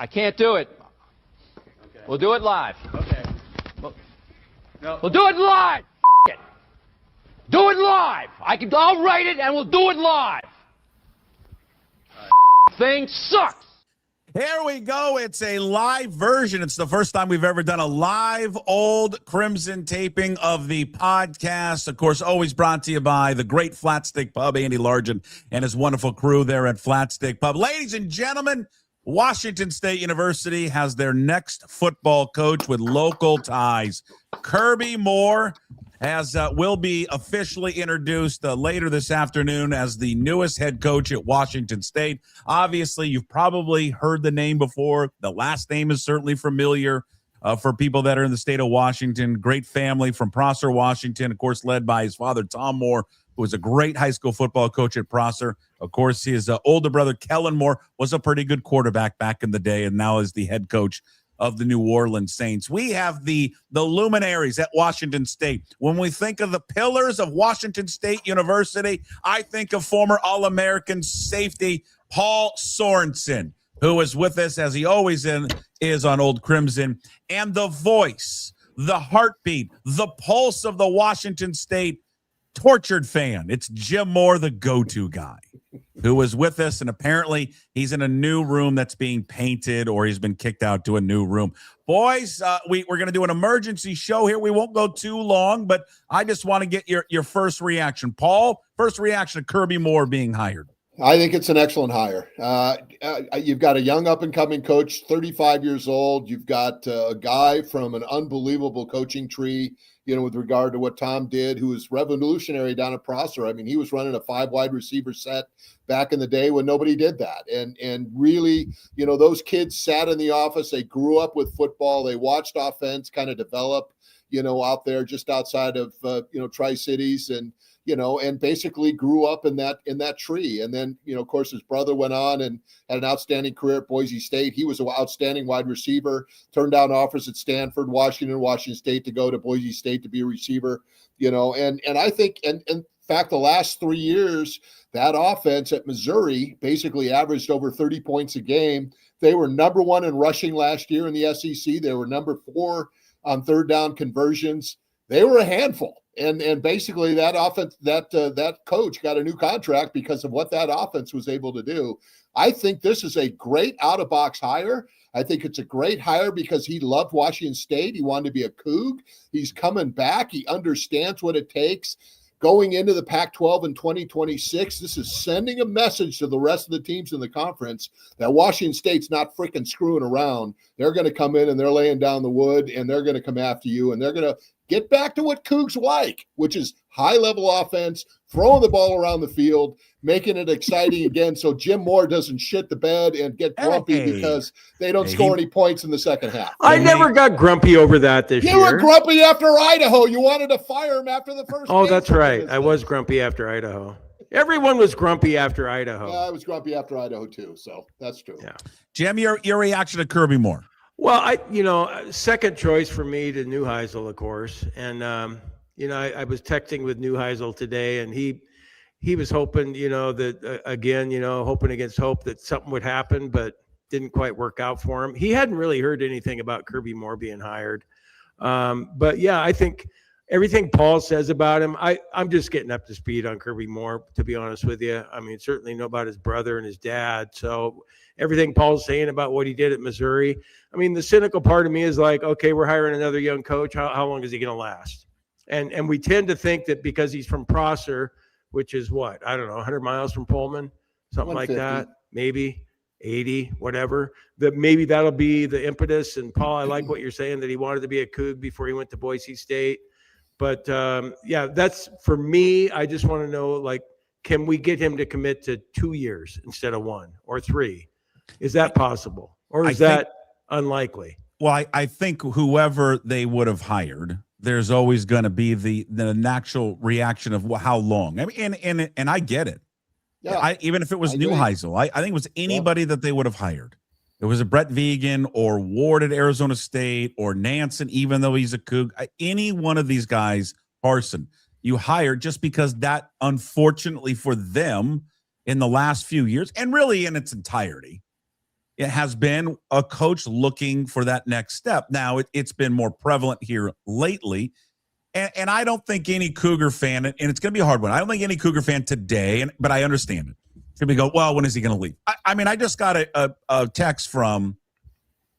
I can't do it. Okay. We'll do it live. Okay. No. We'll do it live. It. Do it live. I'll write it and we'll do it live. Thing sucks. Here we go. It's a live version. It's the first time we've ever done a live Old Crimson taping of the podcast. Of course, always brought to you by the great Flat Stick Pub, Andy Largent and his wonderful crew there at Flat Stick Pub. Ladies and gentlemen, Washington State University has their next football coach with local ties. Kirby Moore will be officially introduced later this afternoon as the newest head coach at Washington State. Obviously, you've probably heard the name before. The last name is certainly familiar for people that are in the state of Washington. Great family from Prosser, Washington, of course, led by his father, Tom Moore, who was a great high school football coach at Prosser. Of course, his older brother, Kellen Moore, was a pretty good quarterback back in the day and now is the head coach of the New Orleans Saints. We have the luminaries at Washington State. When we think of the pillars of Washington State University, I think of former All-American safety Paul Sorensen, who is with us as he always is on Old Crimson, and the voice, the heartbeat, the pulse of the Washington State tortured fan. It's Jim Moore, the go-to guy, who is with us, and apparently he's in a new room that's being painted, or he's been kicked out to a new room. Boys, we're going to do an emergency show here. We won't go too long, but I just want to get your first reaction. Paul, first reaction to Kirby Moore being hired. I think it's an excellent hire. You've got a young up-and-coming coach, 35 years old. You've got a guy from an unbelievable coaching tree, with regard to what Tom did, who was revolutionary down at Prosser. I mean, he was running a 5 wide receiver set back in the day when nobody did that. And really, those kids sat in the office. They grew up with football. They watched offense kind of develop, out there just outside of, Tri-Cities, and basically grew up in that tree. And then, of course, his brother went on and had an outstanding career at Boise State. He was an outstanding wide receiver, turned down offers at Stanford, Washington State to go to Boise State to be a receiver, and I think, and in fact, the last 3 years, that offense at Missouri basically averaged over 30 points a game. They were number 1 in rushing last year in the SEC. They were number 4 on third down conversions. They were a handful. And basically that offense, that coach got a new contract because of what that offense was able to do. I think this is a great out-of-box hire. I think it's a great hire because he loved Washington State. He wanted to be a Coug. He's coming back. He understands what it takes. Going into the Pac-12 in 2026, this is sending a message to the rest of the teams in the conference that Washington State's not freaking screwing around. They're going to come in and they're laying down the wood and they're going to come after you and they're going to get back to what Cougs like, which is high-level offense, throwing the ball around the field, making it exciting again so Jim Moore doesn't shit the bed and get grumpy because they don't score any points in the second half. I never got grumpy over that this year. You were grumpy after Idaho. You wanted to fire him after the first Oh, game. That's right. I was grumpy after Idaho. Everyone was grumpy after Idaho. I was grumpy after Idaho, too, so that's true. Yeah. Jim, your reaction to Kirby Moore. Well, second choice for me to Neuheisel, of course. And, I was texting with Neuheisel today, and he was hoping, hoping against hope that something would happen, but didn't quite work out for him. He hadn't really heard anything about Kirby Moore being hired. But, yeah, I think everything Paul says about him, I'm just getting up to speed on Kirby Moore, to be honest with you. I mean, certainly know about his brother and his dad. So everything Paul's saying about what he did at Missouri, I mean, the cynical part of me is like, okay, we're hiring another young coach. How long is he going to last? And we tend to think that because he's from Prosser, which is what, I don't know, 100 miles from Pullman, something like that, maybe 80, whatever, that maybe that'll be the impetus. And Paul, I like what you're saying, that he wanted to be a Coug before he went to Boise State. But yeah, that's for me. I just want to know, can we get him to commit to 2 years instead of 1 or 3? Is that possible? Or is that unlikely? Well, I think whoever they would have hired, there's always going to be the natural reaction of how long. I mean, and I get it. Yeah. Even if it was Neuheisel, I think it was anybody that they would have hired. It was a Brett Vegan or Ward at Arizona State or Nansen, even though he's a Coug. Any one of these guys, Parson, you hire just because that, unfortunately for them, in the last few years, and really in its entirety, it has been a coach looking for that next step. Now, it's been more prevalent here lately. And I don't think any Cougar fan, and it's going to be a hard one. I don't think any Cougar fan today, but I understand it. Should we go, well, when is he going to leave? I mean, I just got a text from,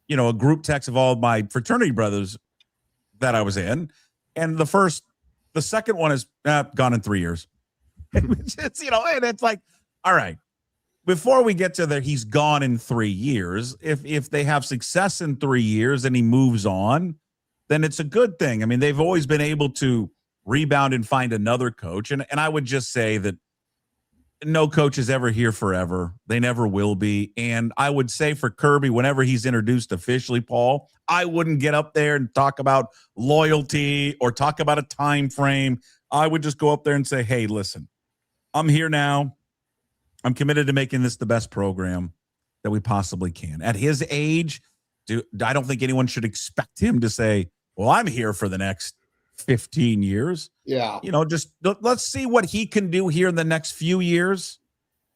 a group text of all my fraternity brothers that I was in. And the second one is gone in 3 years. And it's like, all right, before we get to he's gone in 3 years, if they have success in 3 years and he moves on, then it's a good thing. I mean, they've always been able to rebound and find another coach. And I would just say that no coach is ever here forever. They never will be. And I would say for Kirby, whenever he's introduced officially, Paul, I wouldn't get up there and talk about loyalty or talk about a time frame. I would just go up there and say, hey, listen, I'm here now. I'm committed to making this the best program that we possibly can. At his age, I don't think anyone should expect him to say, well, I'm here for the next 15 years. Yeah. Just let's see what he can do here in the next few years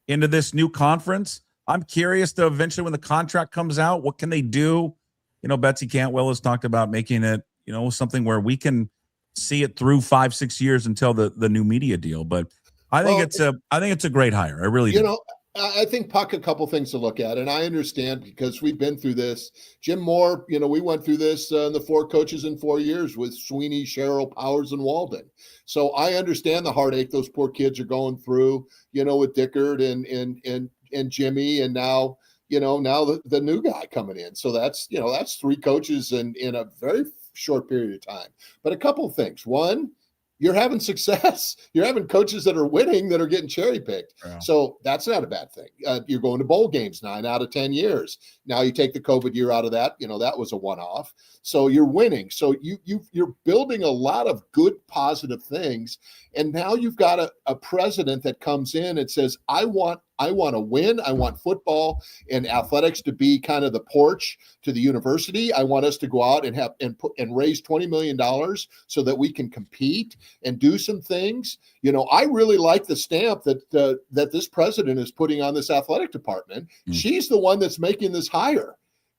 into this new conference. I'm curious to eventually when the contract comes out, what can they do? Betsy Cantwell has talked about making it, something where we can see it through 5-6 years until the new media deal. But I think it's a great hire. I really do. I think, Puck, a couple things to look at, and I understand because we've been through this. Jim Moore, we went through this in the 4 coaches in 4 years with Sweeney, Sherrill, Powers, and Walden. So I understand the heartache those poor kids are going through, with Dickert and Jimmy, and now, now the new guy coming in. So that's 3 coaches in a very short period of time. But a couple of things. One, you're having success. You're having coaches that are winning that are getting cherry picked. Yeah. So that's not a bad thing. You're going to bowl games 9 out of 10 years. Now you take the COVID year out of that, that was a one-off. So you're winning. So you're building a lot of good, positive things. And now you've got a president that comes in and says, I want to win. I want football and athletics to be kind of the porch to the university. I want us to go out and raise $20 million so that we can compete and do some things. I really like the stamp that this president is putting on this athletic department. She's the one that's making this hire.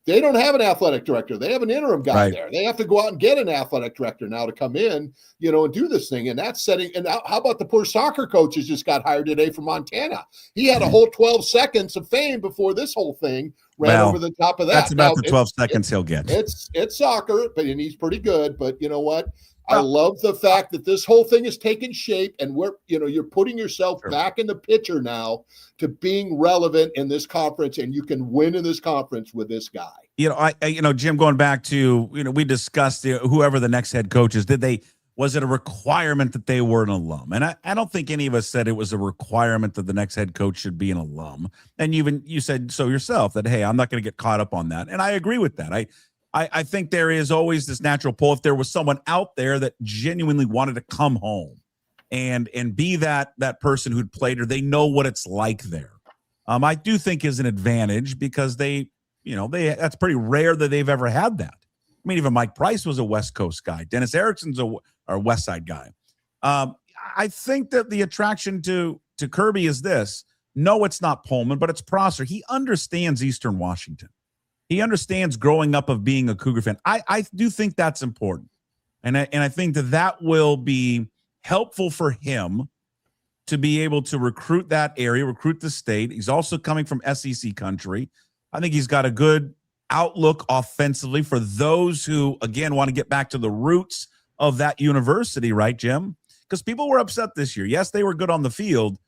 They don't have an athletic director. They have an interim guy there. They have to go out and get an athletic director now to come in, and do this thing. And that's setting. And how about the poor soccer coach who just got hired today from Montana? He had a whole 12 seconds of fame before this whole thing ran over the top of that. That's about the 12 seconds he'll get. It's soccer, and he's pretty good. But you know what? I love the fact that this whole thing is taking shape, and you're putting yourself back in the picture now to being relevant in this conference, and you can win in this conference with this guy. Jim, going back to, we discussed whoever the next head coach is, was it a requirement that they were an alum? And I don't think any of us said it was a requirement that the next head coach should be an alum. And you said so yourself that, hey, I'm not going to get caught up on that. And I agree with that. I think there is always this natural pull. If there was someone out there that genuinely wanted to come home and be that person who'd played, or they know what it's like there, I do think is an advantage because that's pretty rare that they've ever had that. I mean, even Mike Price was a West Coast guy. Dennis Erickson's a West Side guy. I think that the attraction to Kirby is this. No, it's not Pullman, but it's Prosser. He understands Eastern Washington. He understands growing up of being a Cougar fan. I do think that's important. And I think that will be helpful for him to be able to recruit that area, recruit the state. He's also coming from SEC country. I think he's got a good outlook offensively for those who, again, want to get back to the roots of that university, right, Jim? Because people were upset this year. Yes, they were good on the field,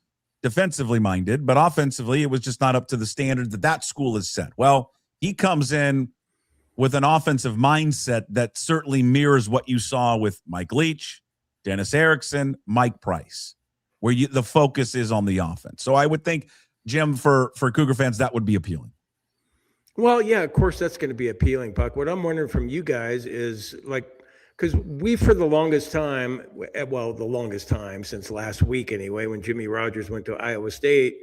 defensively minded, but offensively, it was just not up to the standard that school has set. Well, he comes in with an offensive mindset that certainly mirrors what you saw with Mike Leach, Dennis Erickson, Mike Price, where the focus is on the offense. So I would think, Jim, for Cougar fans, that would be appealing. Well, yeah, of course, that's going to be appealing, Puck. What I'm wondering from you guys is, because we, for the longest time since last week anyway, when Jimmy Rogers went to Iowa State,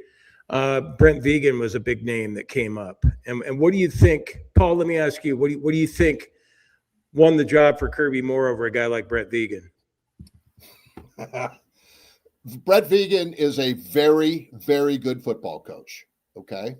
Brent Vegan was a big name that came up. And what do you think, Paul, let me ask you, what do you think won the job for Kirby Moore over a guy like Brent Vegan? Brent Vegan is a very, very good football coach, okay?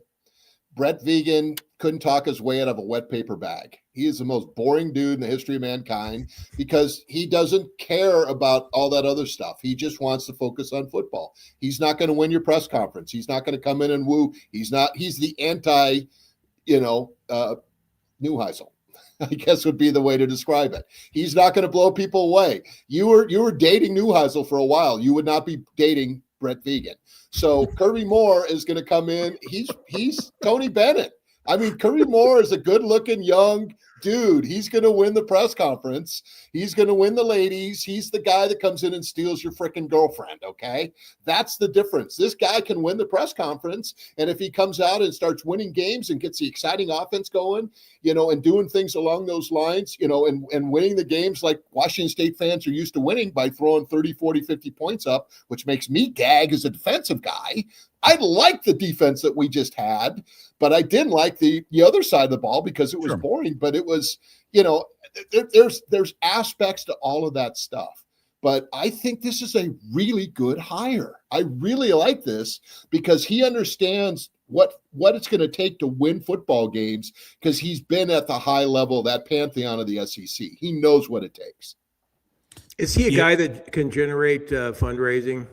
Brett Vegan couldn't talk his way out of a wet paper bag. He is the most boring dude in the history of mankind because he doesn't care about all that other stuff. He just wants to focus on football. He's not going to win your press conference. He's not going to come in and woo. He's the anti, Neuheisel, I guess would be the way to describe it. He's not going to blow people away. You were dating Neuheisel for a while. You would not be dating Brett Vegan. So Kirby Moore is going to come in. He's Tony Bennett. I mean, Kirby Moore is a good-looking young dude. He's going to win the press conference. He's going to win the ladies. He's the guy that comes in and steals your freaking girlfriend, okay? That's the difference. This guy can win the press conference, and if he comes out and starts winning games and gets the exciting offense going, and doing things along those lines, and winning the games like Washington State fans are used to winning by throwing 30, 40, 50 points up, which makes me gag as a defensive guy. I like the defense that we just had, but I didn't like the other side of the ball because it was boring. But it was, there's aspects to all of that stuff. But I think this is a really good hire. I really like this because he understands what it's going to take to win football games because he's been at the high level, that pantheon of the SEC. He knows what it takes. Is he a guy that can generate fundraising?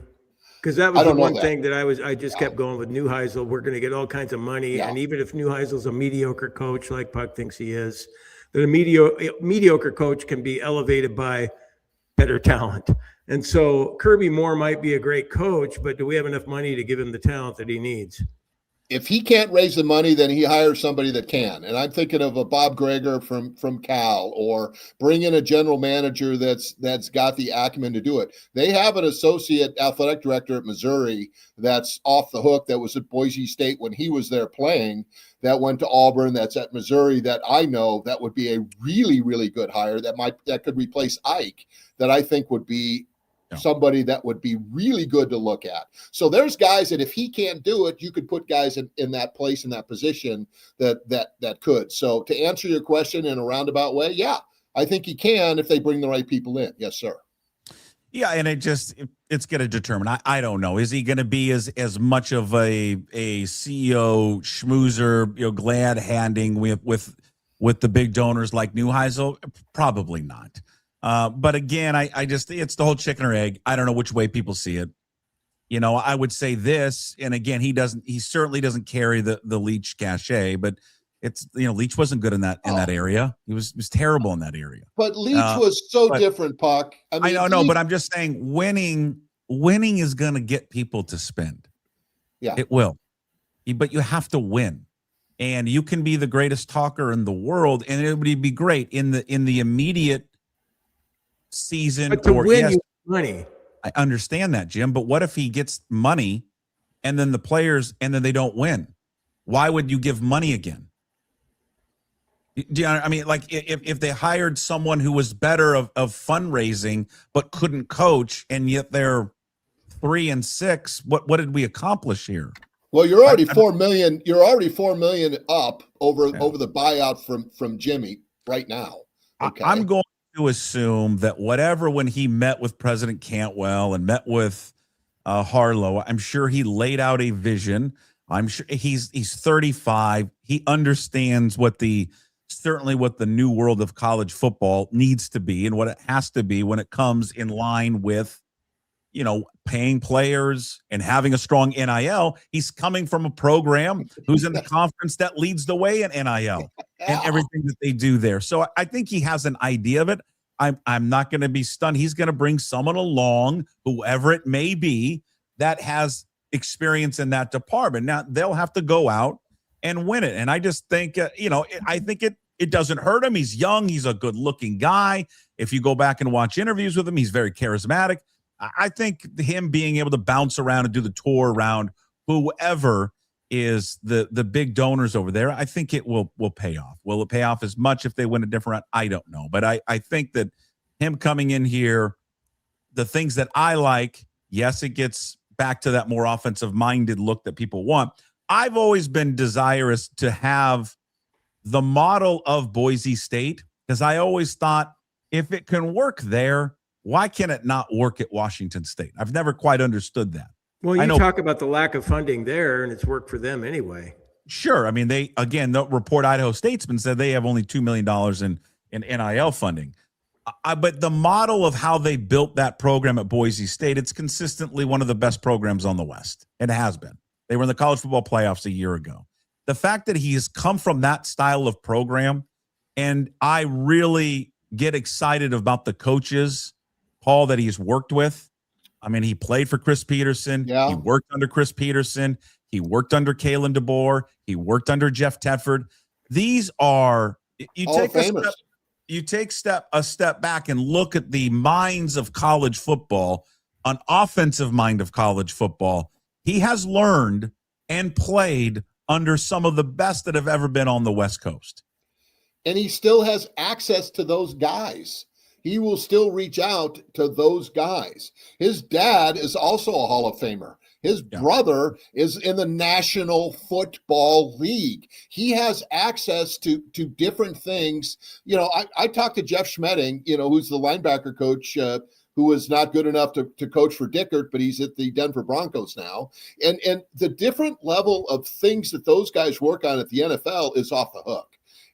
Because that was the one thing that I just kept going with Neuheisel. We're going to get all kinds of money. Yeah. And even if Neuheisel's a mediocre coach, like Puck thinks he is, that a mediocre coach can be elevated by better talent. And so Kirby Moore might be a great coach, but do we have enough money to give him the talent that he needs? If he can't raise the money, then he hires somebody that can. And I'm thinking of a Bob Greger from Cal, or bring in a general manager that's got the acumen to do it. They have an associate athletic director at Missouri that's off the hook, that was at Boise State when he was there playing, that went to Auburn, that's at Missouri, that I know that would be a really, really good hire that could replace Ike, that I think would be somebody that would be really good to look at. So there's guys that if he can't do it, you could put guys in that place, in that position that could. So to answer your question in a roundabout way, yeah, I think he can if they bring the right people in. Yes, sir. Yeah, and it's going to determine. I don't know. Is he going to be as much of a CEO schmoozer, glad handing with the big donors like Neuheisel? Probably not. But again, it's the whole chicken or egg. I don't know which way people see it. I would say this, and again, he certainly doesn't carry the Leach cachet, but it's, Leach wasn't good in that area. He was terrible in that area. But Leach was so different, Puck. I don't know, but I'm just saying winning is going to get people to spend. Yeah, it will. But you have to win. And you can be the greatest talker in the world, and it would be great in the immediate season. But to win, you money. I understand that, Jim. But what if he gets money, and then the players, and then they don't win? Why would you give money again? Do you know, I mean, like if they hired someone who was better of fundraising but couldn't coach, and yet they're 3-6, what did we accomplish here? Well, you're already $4 million. You're already $4 million up over the buyout from Jimmy right now. Okay. I'm going to assume that when he met with President Cantwell and met with Harlow, I'm sure he laid out a vision. I'm sure he's 35. He understands certainly what the new world of college football needs to be and what it has to be when it comes in line with, paying players and having a strong NIL. He's coming from a program who's in the conference that leads the way in NIL and everything that they do there. So I think he has an idea of it. I'm not going to be stunned. He's going to bring someone along, whoever it may be, that has experience in that department. Now they'll have to go out and win it. And I just think, I think it doesn't hurt him. He's young. He's a good looking guy. If you go back and watch interviews with him, he's very charismatic. I think him being able to bounce around and do the tour around whoever is the big donors over there, I think it will pay off. Will it pay off as much if they win a different round? I don't know. But I think that him coming in here, the things that I like, yes, it gets back to that more offensive-minded look that people want. I've always been desirous to have the model of Boise State because I always thought if it can work there, why can it not work at Washington State? I've never quite understood that. Well, you talk about the lack of funding there, and it's worked for them anyway. Sure. I mean, the report Idaho Statesman said they have only $2 million in NIL funding. But the model of how they built that program at Boise State, it's consistently one of the best programs on the West. It has been. They were in the college football playoffs a year ago. The fact that he has come from that style of program, and I really get excited about the coaches, Paul, that he's worked with. I mean, he played for Chris Peterson. Yeah. He worked under Chris Peterson. He worked under Kalen DeBoer. He worked under Jeff Tedford. These are you take a step back and look at the minds of college football, an offensive mind of college football. He has learned and played under some of the best that have ever been on the West Coast. And he still has access to those guys. He will still reach out to those guys. His dad is also a Hall of Famer. His brother is in the National Football League. He has access to different things. You know, I talked to Jeff Schmedding, you know, who's the linebacker coach, who was not good enough to coach for Dickert, but he's at the Denver Broncos now. And the different level of things that those guys work on at the NFL is off the hook.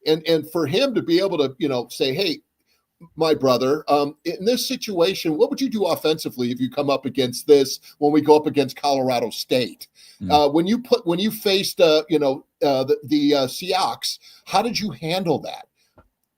And for him to be able to, you know, say, hey, my brother, in this situation, what would you do offensively if you come up against this when we go up against Colorado State? When you faced, the Seahawks, how did you handle that?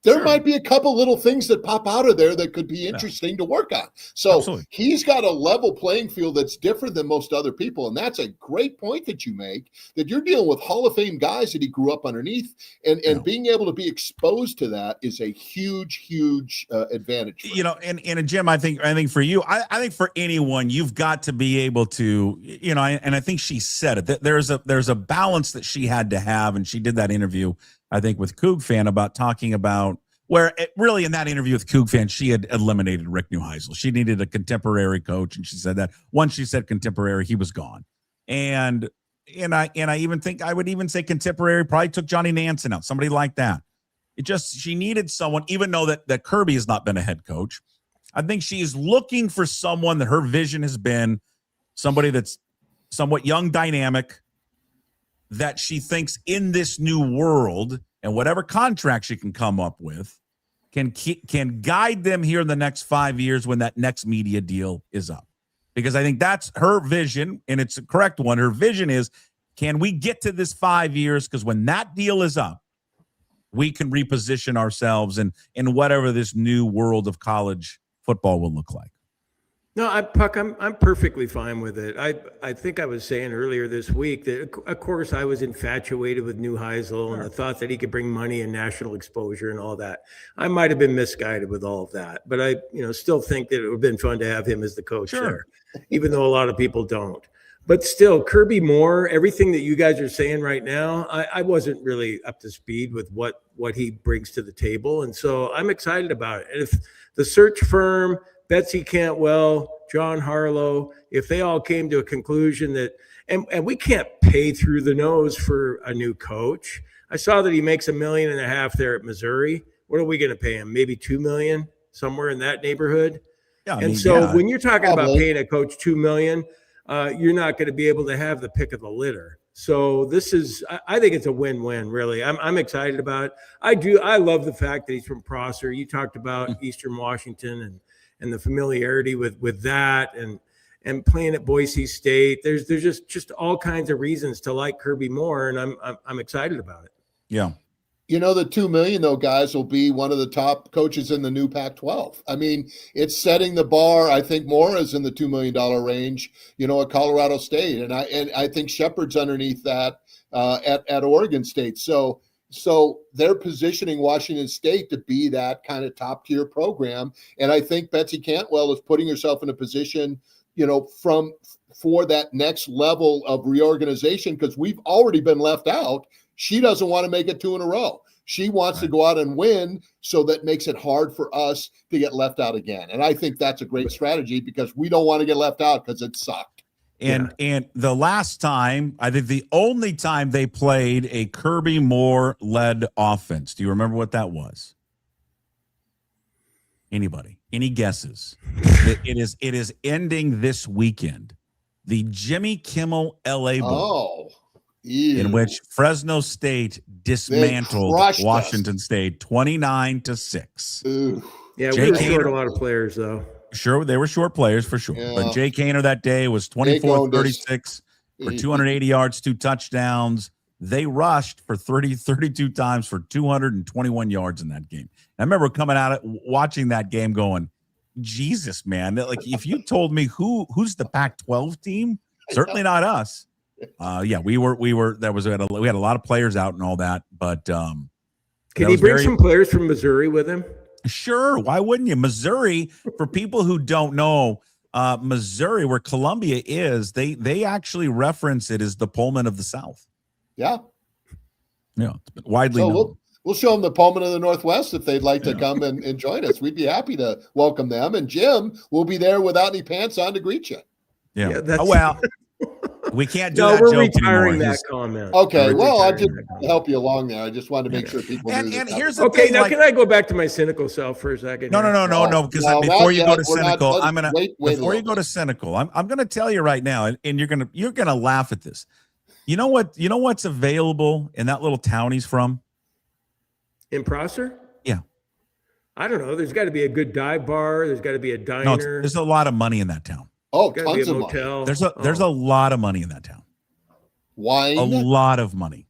There might be a couple little things that pop out of there that could be interesting to work on. So Absolutely. He's got a level playing field that's different than most other people. And that's a great point that you make, that you're dealing with Hall of Fame guys that he grew up underneath. And being able to be exposed to that is a huge, huge advantage. You know, and Jim, I think for you, I think for anyone, you've got to be able to, you know, and I think she said it, that there's a balance that she had to have. And she did that interview, I think, with Coug Fan about talking about where really in that interview with Coug Fan, she had eliminated Rick Neuheisel. She needed a contemporary coach. And she said that once she said contemporary, he was gone. And I even think I would even say contemporary probably took Johnny Nansen out, somebody like that. She needed someone, even though that Kirby has not been a head coach. I think she's looking for someone that her vision has been somebody that's somewhat young, dynamic, that she thinks in this new world and whatever contract she can come up with can guide them here in the next 5 years when that next media deal is up. Because I think that's her vision, and it's a correct one. Her vision is, can we get to this 5 years? Because when that deal is up, we can reposition ourselves in whatever this new world of college football will look like. No, I'm perfectly fine with it. I think I was saying earlier this week that, of course, I was infatuated with Neuheisel and the thought that he could bring money and national exposure and all that. I might have been misguided with all of that, but I, still think that it would have been fun to have him as the coach there, even though a lot of people don't. But still, Kirby Moore, everything that you guys are saying right now, I wasn't really up to speed with what he brings to the table, and so I'm excited about it. And if the search firm, Betsy Cantwell, John Harlow, if they all came to a conclusion that, and we can't pay through the nose for a new coach. I saw that he makes $1.5 million there at Missouri. What are we going to pay him? Maybe $2 million, somewhere in that neighborhood. Yeah, when you're talking about paying a coach $2 million, you're not going to be able to have the pick of the litter. So I think it's a win-win, really. I'm excited about it. I love the fact that he's from Prosser. You talked about Eastern Washington and the familiarity with that and playing at Boise State. There's just all kinds of reasons to like Kirby Moore, and I'm excited about it. Yeah. The $2 million, though, guys, will be one of the top coaches in the new Pac-12. I mean, it's setting the bar. I think Moore is in the $2 million range, at Colorado State. And I think Shepard's underneath that at Oregon State. So they're positioning Washington State to be that kind of top-tier program. And I think Betsy Cantwell is putting herself in a position, for that next level of reorganization, because we've already been left out. She doesn't want to make it 2 in a row. She wants to go out and win, so that makes it hard for us to get left out again. And I think that's a great strategy, because we don't want to get left out because it sucked. And the last time, I think the only time they played a Kirby Moore-led offense, do you remember what that was? Anybody? Any guesses? It is ending this weekend. The Jimmy Kimmel LA Bowl. Oh, in which Fresno State dismantled crushed us. Washington State 29-6. Ooh. Yeah, Jay we were short Kaner- a lot of players, though. Sure, they were short players for sure. Yeah. But Jay Kaner that day was 24-36 for 280 yards, 2 touchdowns. They rushed for 32 times for 221 yards in that game. I remember coming out watching that game going, Jesus, man. Like, if you told me who's the Pac-12 team, certainly not us. Yeah, we had a lot of players out and all that, but can he bring some players from Missouri with him? Sure, why wouldn't you? Missouri, for people who don't know, Missouri, where Columbia is, they actually reference it as the Pullman of the South. Yeah. Yeah, it's been widely known. We'll show them the Pullman of the Northwest if they'd like to come and join us. We'd be happy to welcome them. And Jim will be there without any pants on to greet you. Yeah. Well, we can't do no, that we're joke retiring anymore. that comment. Okay, well, I'll just help you along there. I just wanted to make sure people knew. And that here's was- the thing. Now like, can I go back to my cynical self for a second? No. Because No, before you not go yet. to We're not- cynical, let's I'm gonna wait a before you little go to cynical, I'm gonna tell you right now, and you're gonna laugh at this. You know what? You know what's available in that little town he's from? In Prosser? Yeah. I don't know. There's got to be a good dive bar. There's got to be a diner. No, there's a lot of money in that town. Oh, Got to be tons a of money. motel. There's a lot of money in that town. Wine. A lot of money.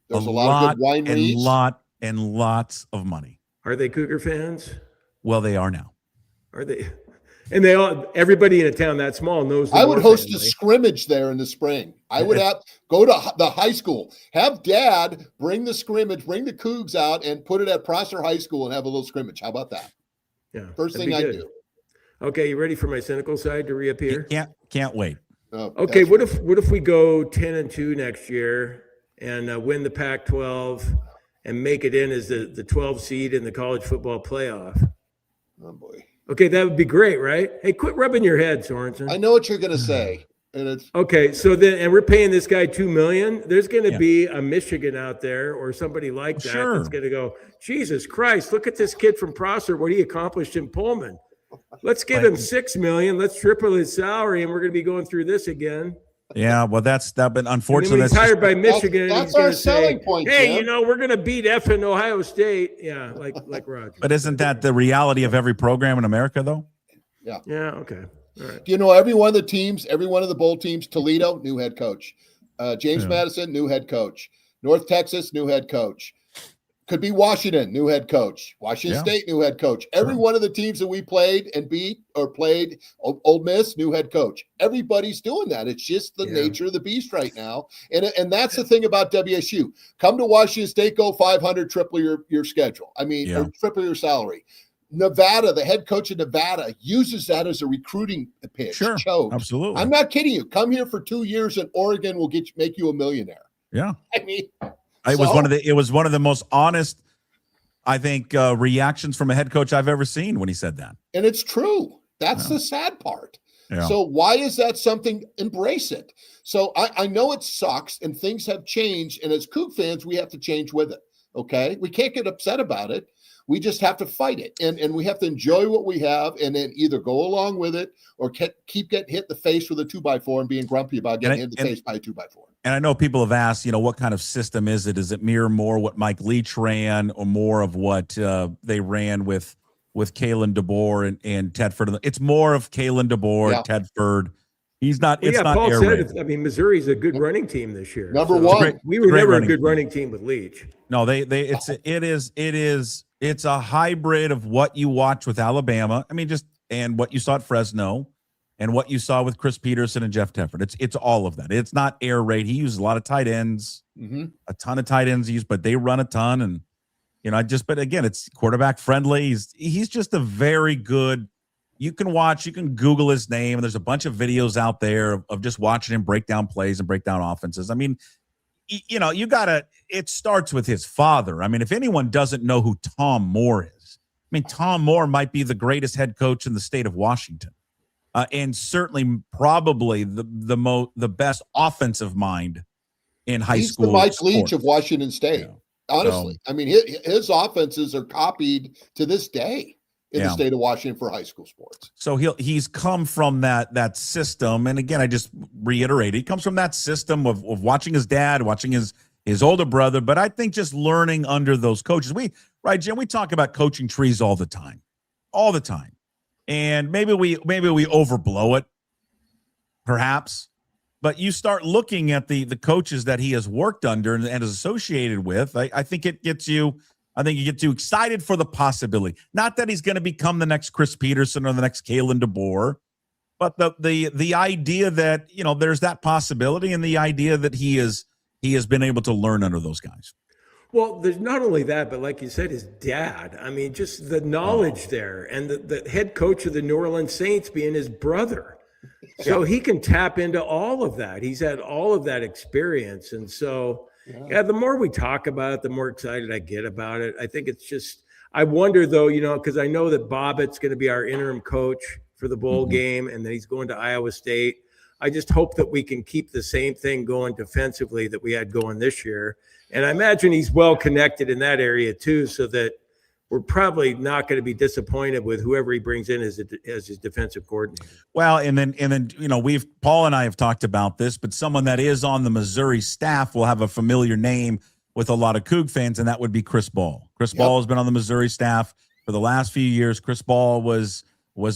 There's a lot of good and wineries. lots of money. Are they Cougar fans? Well, they are now. Are they? And everybody in a town that small knows. I would Moore host a family. scrimmage there in the spring. I would go to the high school, have Dad bring the scrimmage, bring the Cougs out, and put it at Prosser High School and have a little scrimmage. How about that? Yeah. First that'd thing be I good. do. Okay, you ready for my cynical side to reappear? Can't wait. Oh, Okay, that's- what if we go 10-2 next year and win the Pac-12 and make it in as the 12 seed in the college football playoff? Oh boy. Okay, that would be great, right? Hey, quit rubbing your head, Sorensen. I know what you're going to say, and it's Okay, so then, and we're paying this guy $2 million. There's going to be a Michigan out there or somebody like that Sure. that's going to go, Jesus Christ, look at this kid from Prosser, what he accomplished in Pullman. Let's give him $6 million. Let's triple his salary, and we're going to be going through this again. Yeah, well, but And then unfortunately, when he's that's hired by Michigan, that's he's going our to selling say, point, "Hey, Jim. you know, we're going to beat effing Ohio State." Yeah, like Roger. but isn't that the reality of every program in America, though? Yeah. Okay. All right. you know, every one of the teams, every one of the bowl teams, Toledo, new head coach. James Madison, new head coach. North Texas, new head coach. Could be Washington, new head coach. Washington State, new head coach. Every one of the teams that we played and beat or played, Ole Miss, new head coach. Everybody's doing that. It's just the nature of the beast right now. And that's the thing about WSU. Come to Washington State, go 500, triple your schedule. I mean, or triple your salary. Nevada, the head coach of Nevada, uses that as a recruiting pitch. Sure, Choke. absolutely. I'm not kidding you. Come here for 2 years and Oregon will make you a millionaire. Yeah. I mean, It was one of the most honest, I think, reactions from a head coach I've ever seen when he said that. and it's true. That's the sad part. Yeah. So why is that something? Embrace it. So I know it sucks and things have changed. And as Coug fans, we have to change with it. Okay. We can't get upset about it. We just have to fight it. And we have to enjoy what we have and then either go along with it or keep getting hit in the face with a 2x4 and being grumpy about getting hit in the face by a 2x4. And I know people have asked, what kind of system is it? Does it mirror more what Mike Leach ran or more of what they ran with Kalen DeBoer and Tedford? It's more of Kalen DeBoer, Tedford. He's not. Well, it's not Paul air said raid. it. I mean, Missouri's a good running team this year. Number one. We were never a good running team with Leach. No, it's a hybrid of what you watch with Alabama. I mean, and what you saw at Fresno and what you saw with Chris Peterson and Jeff Tedford. It's all of that. It's not air raid. He uses a lot of tight ends, a ton of tight ends but they run a ton. And, but again, it's quarterback friendly. He's just a very good, you can Google his name. And there's a bunch of videos out there of just watching him break down plays and break down offenses. I mean, it starts with his father. I mean, if anyone doesn't know who Tom Moore is, I mean, Tom Moore might be the greatest head coach in the state of Washington. And certainly probably the best offensive mind in high school. He's the Mike sports. Leach of Washington State. Yeah. Honestly, I mean, his offenses are copied to this day. in the state of Washington for high school sports. So he's come from that system. And again, I just reiterate, he comes from that system of watching his dad, watching his older brother. But I think just learning under those coaches, right, Jim, we talk about coaching trees all the time. And maybe we overblow it, perhaps. But you start looking at the coaches that he has worked under and is associated with. I think it gets you excited for the possibility. Not that he's going to become the next Chris Peterson or the next Kalen DeBoer, but the idea that, there's that possibility, and the idea that he has been able to learn under those guys. Well, there's not only that, but like you said, his dad. I mean, just the knowledge there, and the head coach of the New Orleans Saints being his brother. So he can tap into all of that. He's had all of that experience. And so, the more we talk about it, the more excited I get about it. I think it's just, I wonder though, because I know that Bobbitt's going to be our interim coach for the bowl game, and then he's going to Iowa State. I just hope that we can keep the same thing going defensively that we had going this year. And I imagine he's well connected in that area too, so that we're probably not going to be disappointed with whoever he brings in as his defensive coordinator. Well, and then Paul and I have talked about this, but someone that is on the Missouri staff will have a familiar name with a lot of Coug fans, and that would be Chris Ball. Chris Ball has been on the Missouri staff for the last few years. Chris Ball was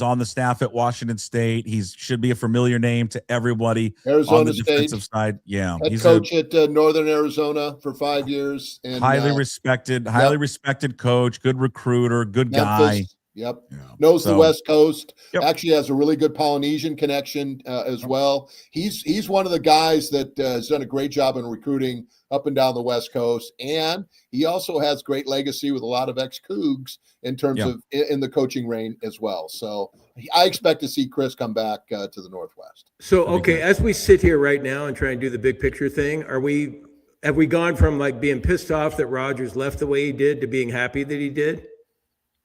on the staff at Washington State. He should be a familiar name to everybody. Arizona on the State defensive side. Yeah. Head coach at Northern Arizona for 5 years. And highly respected coach, good recruiter, good guy. Yep. Yeah. Knows the West Coast. Yep. Actually has a really good Polynesian connection as well. He's one of the guys that has done a great job in recruiting up and down the West Coast. And he also has great legacy with a lot of ex-Cougs in terms of in the coaching reign as well. So I expect to see Chris come back to the Northwest. So, okay, as we sit here right now and try and do the big picture thing, have we gone from like being pissed off that Rodgers left the way he did to being happy that he did?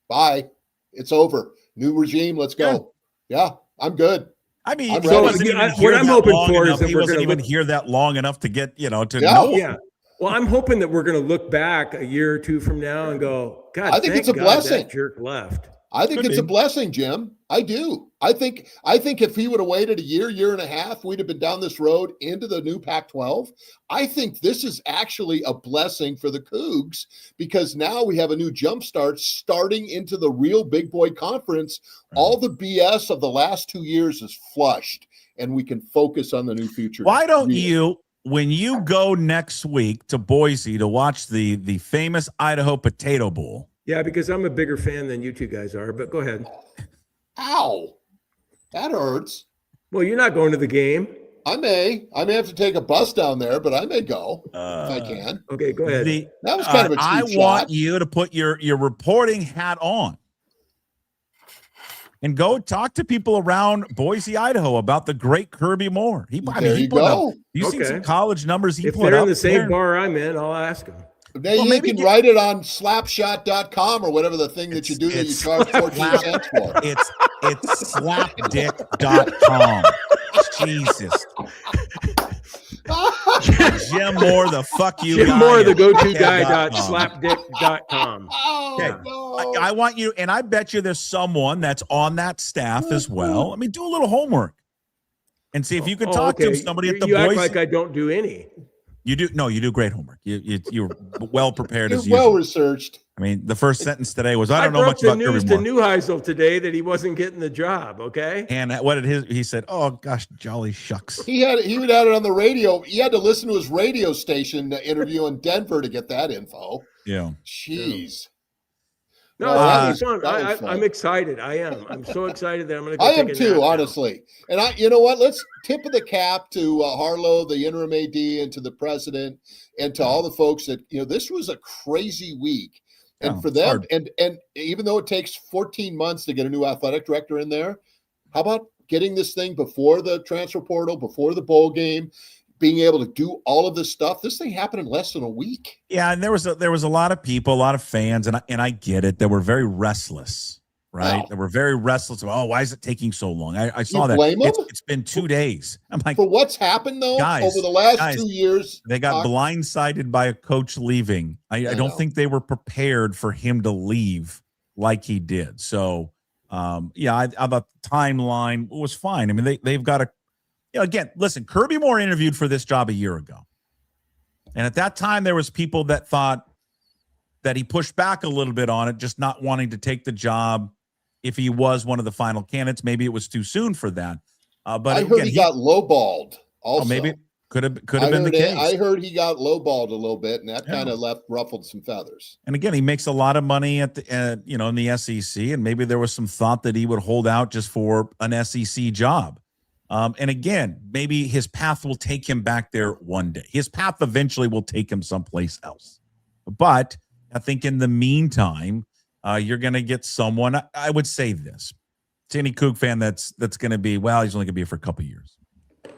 Bye. It's over. New regime. Let's go. Yeah, I'm good. I mean, what I'm hoping for is that he we're wasn't going to even here that long enough to get, to know. Yeah. Well, I'm hoping that we're going to look back a year or two from now and go, God, I think it's a blessing. That jerk left. I think it's a blessing, Jim. I do. I think if he would have waited a year and a half, we'd have been down this road into the new Pac-12. I think this is actually a blessing for the Cougs, because now we have a new jumpstart starting into the real big boy conference. All the BS of the last 2 years is flushed, and we can focus on the new future. Why don't you, when you go next week to Boise to watch the famous Idaho Potato Bowl? Yeah, because I'm a bigger fan than you two guys are, but go ahead. Ow. That hurts. Well, you're not going to the game. I may have to take a bus down there, but I may go if I can. Okay, go ahead. That was kind of a cheap I shot. want you to put your reporting hat on and go talk to people around Boise, Idaho about the great Kirby Moore. You've seen some college numbers he if put up. If they're in the same bar I'm in, I'll ask them. Maybe you can write it on slapshot.com or whatever the thing that you do that you charge 14 cents for. It's slapdick.com. Jesus. Jim Moore, the fuck you Jim guy. Moore, the go-to guy. Slapdick.com. Okay. I want you, and I bet you there's someone that's on that staff as well. I mean, do a little homework and see if you can talk to somebody at the You Boise. act like I don't do any. You do. No, you do great homework. You're well prepared as You're well usual. researched. I mean, the first sentence today was, I don't know much about Kirby Moore. I broke the news to Neuheisel today that he wasn't getting the job, okay? And what did he said, oh, gosh, jolly shucks. He would have it on the radio. He had to listen to his radio station interview in Denver to get that info. Yeah. Jeez. No, that was fun. I'm excited. I am. I'm so excited that I'm going to go I am too, honestly. And you know what? Let's tip of the cap to Harlow, the interim AD, and to the president, and to all the folks that, this was a crazy week. And for them, and even though it takes 14 months to get a new athletic director in there, how about getting this thing before the transfer portal, before the bowl game, being able to do all of this stuff? This thing happened in less than a week. Yeah, and there was a lot of people, a lot of fans, and I get it. They were very restless, right? Wow. They were very restless. Oh, why is it taking so long? I saw that. Blame them? It's been 2 days. I'm like, for what's happened though over the last 2 years, they got blindsided by a coach leaving. I don't think they were prepared for him to leave like he did. So, I thought the timeline was fine. I mean, they've got again, listen, Kirby Moore interviewed for this job a year ago. And at that time, there was people that thought that he pushed back a little bit on it, just not wanting to take the job if he was one of the final candidates. Maybe it was too soon for that. But I heard he got lowballed also. Maybe could have been the case. I heard he got lowballed a little bit, and that kind of ruffled some feathers. And again, he makes a lot of money in the SEC, and maybe there was some thought that he would hold out just for an SEC job. And again, maybe his path will take him back there one day. His path eventually will take him someplace else. But I think in the meantime, you're going to get someone. I would say this to any Coug fan that's going to be, well, he's only going to be here for a couple of years.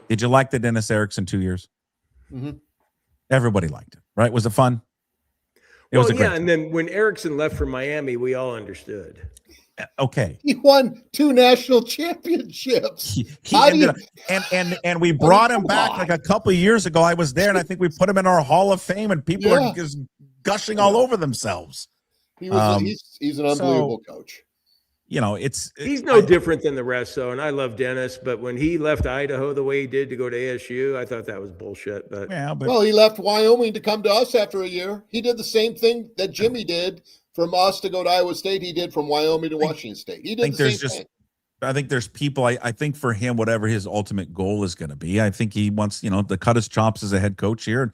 Did you like the Dennis Erickson 2 years? Mm-hmm. Everybody liked it, right? Was it fun? It was a great time. And then when Erickson left for Miami, we all understood. Okay. He won 2 national championships. He ended up, and we brought him back like a couple of years ago. I was there, and I think we put him in our Hall of Fame, and people are just gushing all over themselves. He's an unbelievable coach. He's no different than the rest, though. And I love Dennis, but when he left Idaho the way he did to go to ASU, I thought that was bullshit. But he left Wyoming to come to us after a year. He did the same thing that Jimmy did from us to go to Iowa State. He did from Wyoming to Washington State. He did the same thing. I think there's people. I think for him, whatever his ultimate goal is going to be, I think he wants to cut his chops as a head coach here.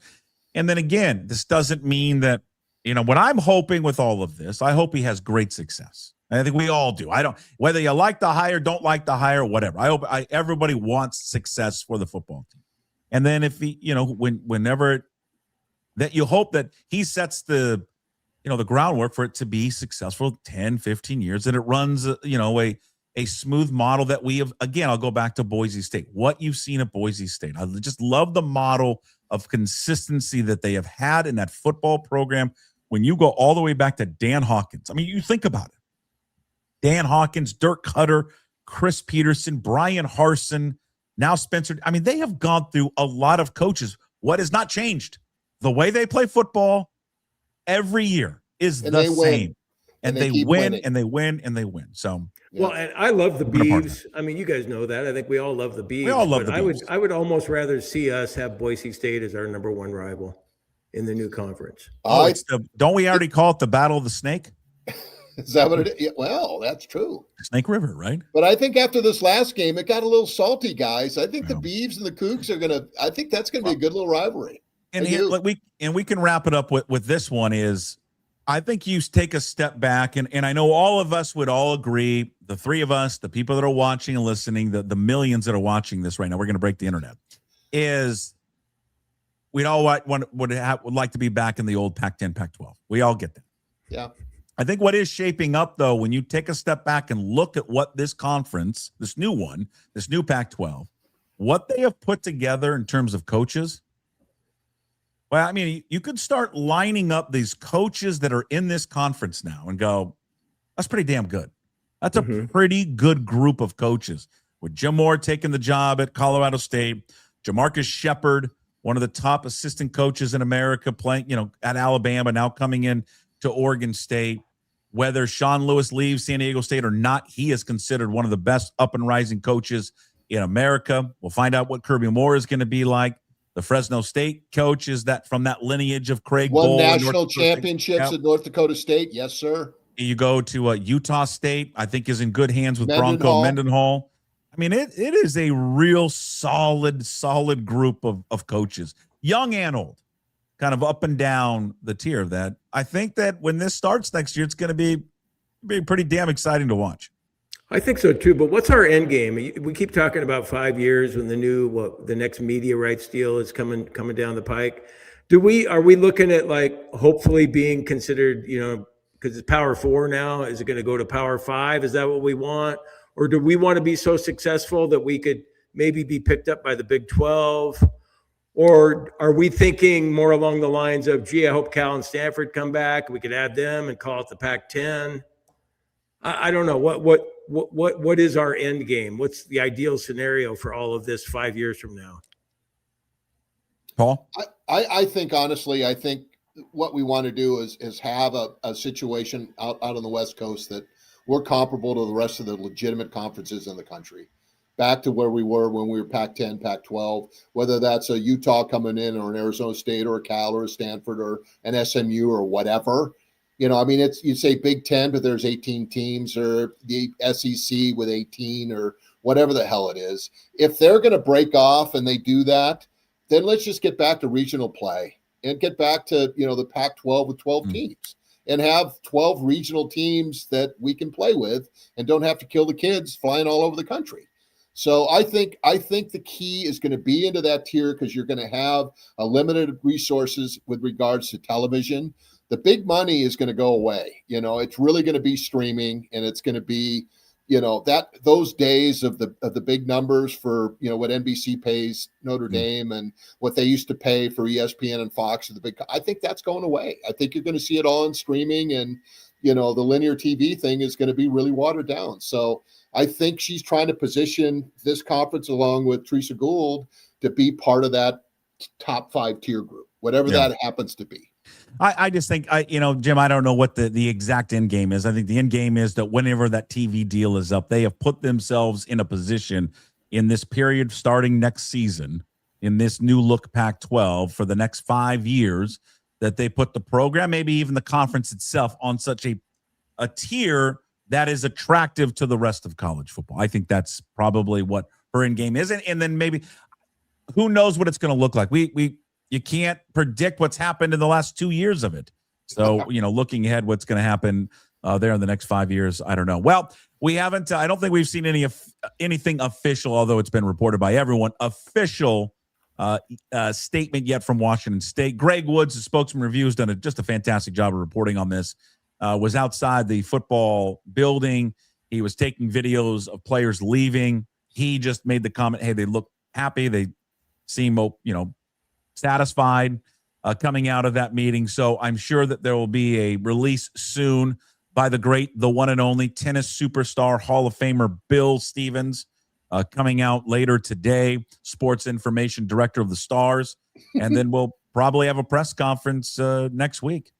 And then again, this doesn't mean that what I'm hoping with all of this. I hope he has great success. I think we all do. I don't, whether you like the hire, don't like the hire, whatever. I hope everybody wants success for the football team. And then if he, whenever that you hope that he sets the groundwork for it to be successful 10, 15 years, that it runs, a smooth model that we have. Again, I'll go back to Boise State. What you've seen at Boise State. I just love the model of consistency that they have had in that football program. When you go all the way back to Dan Hawkins, I mean, you think about it. Dan Hawkins, Dirk Cutter, Chris Peterson, Brian Harsin, now Spencer. I mean, they have gone through a lot of coaches. What has not changed? The way they play football every year is the same. And they win, and they win, and they win. So, well, and I love the Beavs. I mean, you guys know that. I think we all love the Beavs. We all love the Beavs. I would almost rather see us have Boise State as our number 1 rival in the new conference. Don't we already call it the Battle of the Snake? Is that what it is? Well, that's true. Snake River, right? But I think after this last game, it got a little salty, guys. I think the Beavs and the Cougs are going to – I think that's going to be a good little rivalry. And we can wrap it up with this one is I think you take a step back, and I know all of us would all agree, the 3 of us, the people that are watching and listening, the millions that are watching this right now, we're going to break the internet, is we'd all would like to be back in the old Pac-10, Pac-12. We all get that. Yeah. I think what is shaping up, though, when you take a step back and look at what this conference, this new one, this new Pac-12, what they have put together in terms of coaches, well, I mean, you could start lining up these coaches that are in this conference now and go, that's pretty damn good. That's a pretty good group of coaches. With Jim Moore taking the job at Colorado State, Jamarcus Shepard, one of the top assistant coaches in America, playing, at Alabama, now coming in to Oregon State. Whether Sean Lewis leaves San Diego State or not, he is considered one of the best up and rising coaches in America. We'll find out what Kirby Moore is going to be like. The Fresno State coach is that from that lineage of Craig Won Bohl. national championships at North Dakota State. Yes, sir. You go to Utah State, I think is in good hands with Bronco Mendenhall. I mean, it is a real solid group of coaches, young and old, kind of up and down the tier of that. I think that when this starts next year, it's going to be pretty damn exciting to watch. I think so too, but what's our end game? We keep talking about 5 years when the next media rights deal is coming down the pike. Are we looking at hopefully being considered, because it's Power 4 now, is it going to go to Power 5? Is that what we want? Or do we want to be so successful that we could maybe be picked up by the Big 12? Or are we thinking more along the lines of, gee, I hope Cal and Stanford come back. We could add them and call it the Pac-10. I don't know. What is our end game? What's the ideal scenario for all of this 5 years from now? Paul? I think, honestly, I think what we want to do is have a situation out on the West Coast that we're comparable to the rest of the legitimate conferences in the country. Back to where we were when we were Pac-10, Pac-12, whether that's a Utah coming in or an Arizona State or a Cal or a Stanford or an SMU or whatever. I mean, you say Big Ten, but there's 18 teams, or the SEC with 18 or whatever the hell it is. If they're going to break off and they do that, then let's just get back to regional play and get back to, the Pac-12 with 12 teams and have 12 regional teams that we can play with and don't have to kill the kids flying all over the country. So I think the key is going to be into that tier, because you're going to have a limited resources with regards to television. The big money is going to go away. It's really going to be streaming, and it's going to be, that those days of the big numbers for, what NBC pays Notre Dame and what they used to pay for ESPN and Fox. I think that's going away. I think you're going to see it all in streaming, and, the linear TV thing is going to be really watered down. So I think she's trying to position this conference, along with Teresa Gould, to be part of that top 5 tier group, whatever that happens to be. I just think, Jim, I don't know what the exact end game is. I think the end game is that whenever that TV deal is up, they have put themselves in a position in this period starting next season, in this new look Pac-12 for the next 5 years, that they put the program, maybe even the conference itself, on such a tier that is attractive to the rest of college football. I think that's probably what her end game is. And then maybe who knows what it's going to look like. You can't predict what's happened in the last 2 years of it. So, looking ahead, what's going to happen there in the next 5 years, I don't know. Well, we haven't, I don't think we've seen anything official, although it's been reported by everyone, official statement yet from Washington State. Greg Woods, the spokesman review, has done just a fantastic job of reporting on this. Was outside the football building. He was taking videos of players leaving. He just made the comment, hey, they look happy. They seem, satisfied coming out of that meeting. So I'm sure that there will be a release soon by the one and only tennis superstar, Hall of Famer Bill Stevens, coming out later today, sports information director of the Stars. And then we'll probably have a press conference next week.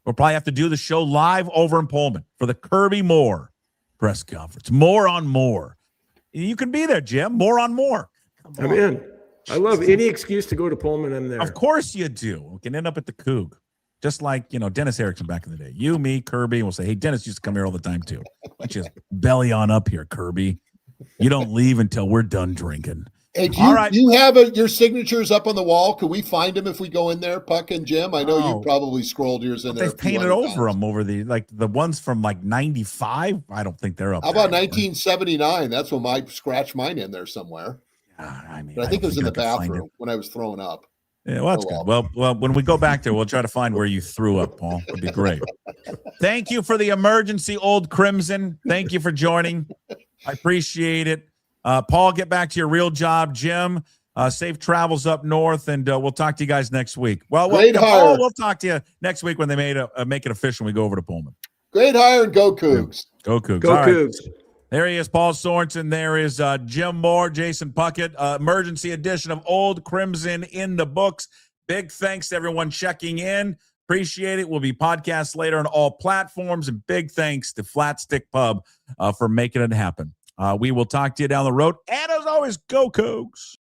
We'll probably have to do the show live over in Pullman for the Kirby Moore press conference. More on more. You can be there, Jim. More on more. I'm in. I love any excuse to go to Pullman. I'm there. Of course you do. We can end up at the Coug. Just like, Dennis Erickson back in the day. You, me, Kirby, and we'll say, hey, Dennis used to come here all the time too. Let's just belly on up here, Kirby. You don't leave until we're done drinking. Hey, do you have your signatures up on the wall? Can we find them if we go in there, Puck and Jim? I know you probably scrolled yours in there. They've painted over them over the ones from 95. I don't think they're up. How about 1979? That's when I scratched mine in there somewhere. But I think it was in the bathroom when I was throwing up. Yeah, well, that's good. Well, when we go back there, we'll try to find where you threw up, Paul. It'd be great. Thank you for the emergency, Old Crimson. Thank you for joining. I appreciate it. Paul, get back to your real job. Jim, safe travels up north, and we'll talk to you guys next week. Paul, we'll talk to you next week when they make it official and we go over to Pullman. Great hire, and go Cougs. Go Cougs. Go Cougs. There he is, Paul Sorensen. There is Jim Moore, Jason Puckett. Emergency edition of Old Crimson in the books. Big thanks to everyone checking in. Appreciate it. We'll be podcasts later on all platforms. And big thanks to Flat Stick Pub for making it happen. We will talk to you down the road. And as always, go Cougs.